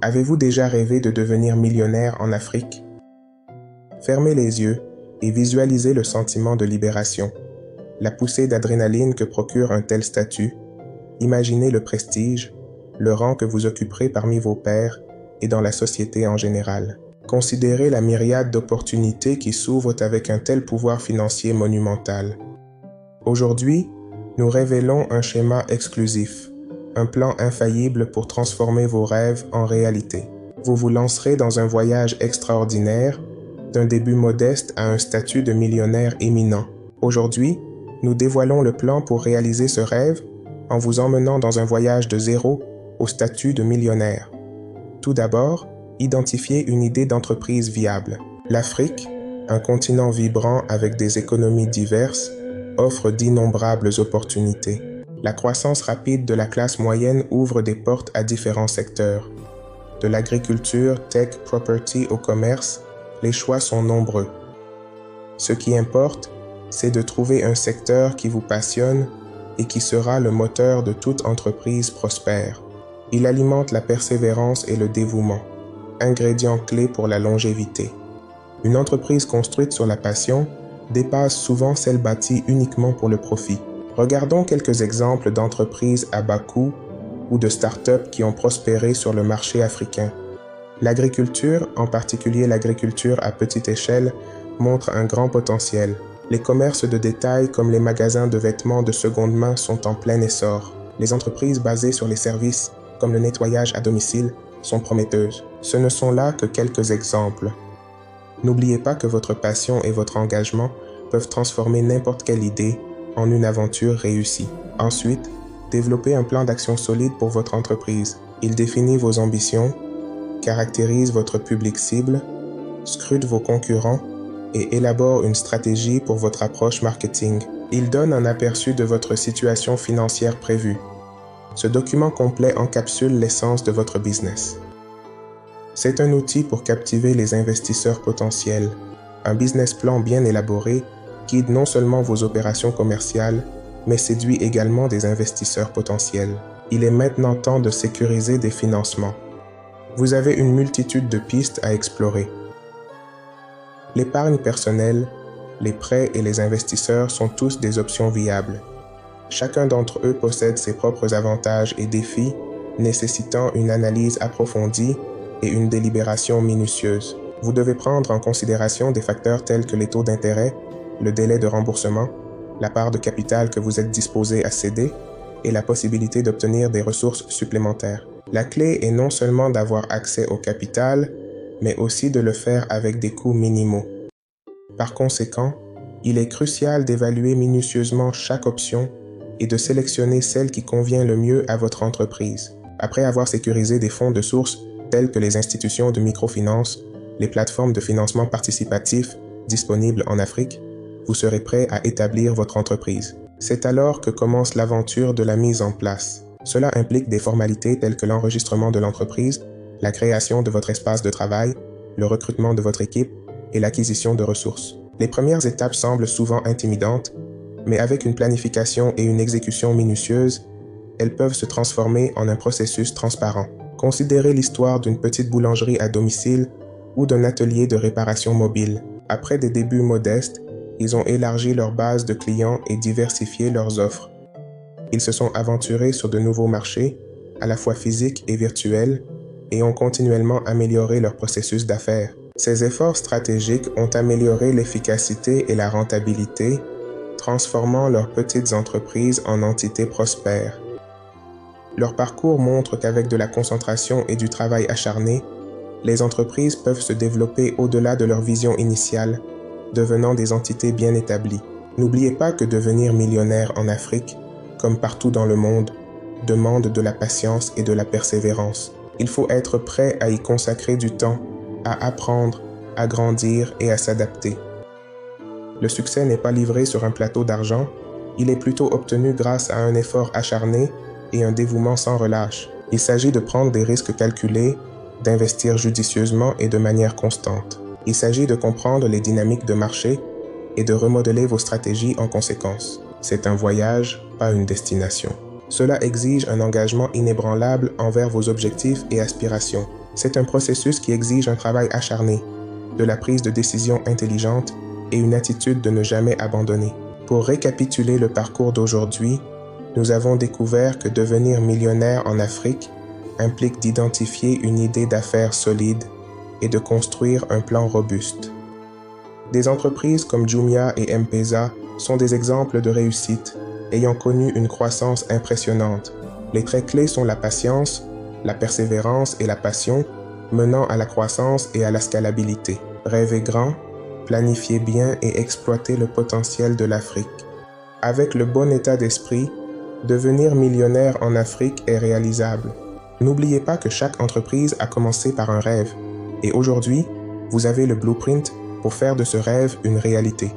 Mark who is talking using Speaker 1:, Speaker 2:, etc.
Speaker 1: Avez-vous déjà rêvé de devenir millionnaire en Afrique? Fermez les yeux et visualisez le sentiment de libération, la poussée d'adrénaline que procure un tel statut. Imaginez le prestige, le rang que vous occuperez parmi vos pairs et dans la société en général. Considérez la myriade d'opportunités qui s'ouvrent avec un tel pouvoir financier monumental. Aujourd'hui, nous révélons un schéma exclusif, un plan infaillible pour transformer vos rêves en réalité. Vous vous lancerez dans un voyage extraordinaire, d'un début modeste à un statut de millionnaire éminent. Aujourd'hui, nous dévoilons le plan pour réaliser ce rêve en vous emmenant dans un voyage de zéro au statut de millionnaire. Tout d'abord, identifiez une idée d'entreprise viable. L'Afrique, un continent vibrant avec des économies diverses, offre d'innombrables opportunités. La croissance rapide de la classe moyenne ouvre des portes à différents secteurs. De l'agriculture, tech, property au commerce, les choix sont nombreux. Ce qui importe, c'est de trouver un secteur qui vous passionne et qui sera le moteur de toute entreprise prospère. Il alimente la persévérance et le dévouement, ingrédients clés pour la longévité. Une entreprise construite sur la passion dépasse souvent celle bâtie uniquement pour le profit. Regardons quelques exemples d'entreprises à bas coût ou de start-up qui ont prospéré sur le marché africain. L'agriculture, en particulier l'agriculture à petite échelle, montre un grand potentiel. Les commerces de détail comme les magasins de vêtements de seconde main sont en plein essor. Les entreprises basées sur les services, comme le nettoyage à domicile, sont prometteuses. Ce ne sont là que quelques exemples. N'oubliez pas que votre passion et votre engagement peuvent transformer n'importe quelle idée en une aventure réussie. Ensuite, développez un plan d'action solide pour votre entreprise. Il définit vos ambitions, caractérise votre public cible, scrute vos concurrents et élabore une stratégie pour votre approche marketing. Il donne un aperçu de votre situation financière prévue. Ce document complet encapsule l'essence de votre business. C'est un outil pour captiver les investisseurs potentiels. Un business plan bien élaboré guide non seulement vos opérations commerciales, mais séduit également des investisseurs potentiels. Il est maintenant temps de sécuriser des financements. Vous avez une multitude de pistes à explorer. L'épargne personnelle, les prêts et les investisseurs sont tous des options viables. Chacun d'entre eux possède ses propres avantages et défis, nécessitant une analyse approfondie et une délibération minutieuse. Vous devez prendre en considération des facteurs tels que les taux d'intérêt, le délai de remboursement, la part de capital que vous êtes disposé à céder et la possibilité d'obtenir des ressources supplémentaires. La clé est non seulement d'avoir accès au capital, mais aussi de le faire avec des coûts minimaux. Par conséquent, il est crucial d'évaluer minutieusement chaque option et de sélectionner celle qui convient le mieux à votre entreprise. Après avoir sécurisé des fonds de source tels que les institutions de microfinance, les plateformes de financement participatif disponibles en Afrique, vous serez prêt à établir votre entreprise. C'est alors que commence l'aventure de la mise en place. Cela implique des formalités telles que l'enregistrement de l'entreprise, la création de votre espace de travail, le recrutement de votre équipe et l'acquisition de ressources. Les premières étapes semblent souvent intimidantes, mais avec une planification et une exécution minutieuse, elles peuvent se transformer en un processus transparent. Considérez l'histoire d'une petite boulangerie à domicile ou d'un atelier de réparation mobile. Après des débuts modestes, ils ont élargi leur base de clients et diversifié leurs offres. Ils se sont aventurés sur de nouveaux marchés, à la fois physiques et virtuels, et ont continuellement amélioré leur processus d'affaires. Ces efforts stratégiques ont amélioré l'efficacité et la rentabilité, transformant leurs petites entreprises en entités prospères. Leur parcours montre qu'avec de la concentration et du travail acharné, les entreprises peuvent se développer au-delà de leur vision initiale, devenant des entités bien établies. N'oubliez pas que devenir millionnaire en Afrique, comme partout dans le monde, demande de la patience et de la persévérance. Il faut être prêt à y consacrer du temps, à apprendre, à grandir et à s'adapter. Le succès n'est pas livré sur un plateau d'argent, il est plutôt obtenu grâce à un effort acharné et un dévouement sans relâche. Il s'agit de prendre des risques calculés, d'investir judicieusement et de manière constante. Il s'agit de comprendre les dynamiques de marché et de remodeler vos stratégies en conséquence. C'est un voyage, pas une destination. Cela exige un engagement inébranlable envers vos objectifs et aspirations. C'est un processus qui exige un travail acharné, de la prise de décision intelligente et une attitude de ne jamais abandonner. Pour récapituler le parcours d'aujourd'hui, nous avons découvert que devenir millionnaire en Afrique implique d'identifier une idée d'affaires solide et de construire un plan robuste. Des entreprises comme Jumia et M-Pesa sont des exemples de réussite, ayant connu une croissance impressionnante. Les traits clés sont la patience, la persévérance et la passion, menant à la croissance et à la scalabilité. Rêvez grand, planifiez bien et exploitez le potentiel de l'Afrique. Avec le bon état d'esprit, devenir millionnaire en Afrique est réalisable. N'oubliez pas que chaque entreprise a commencé par un rêve, et aujourd'hui, vous avez le blueprint pour faire de ce rêve une réalité.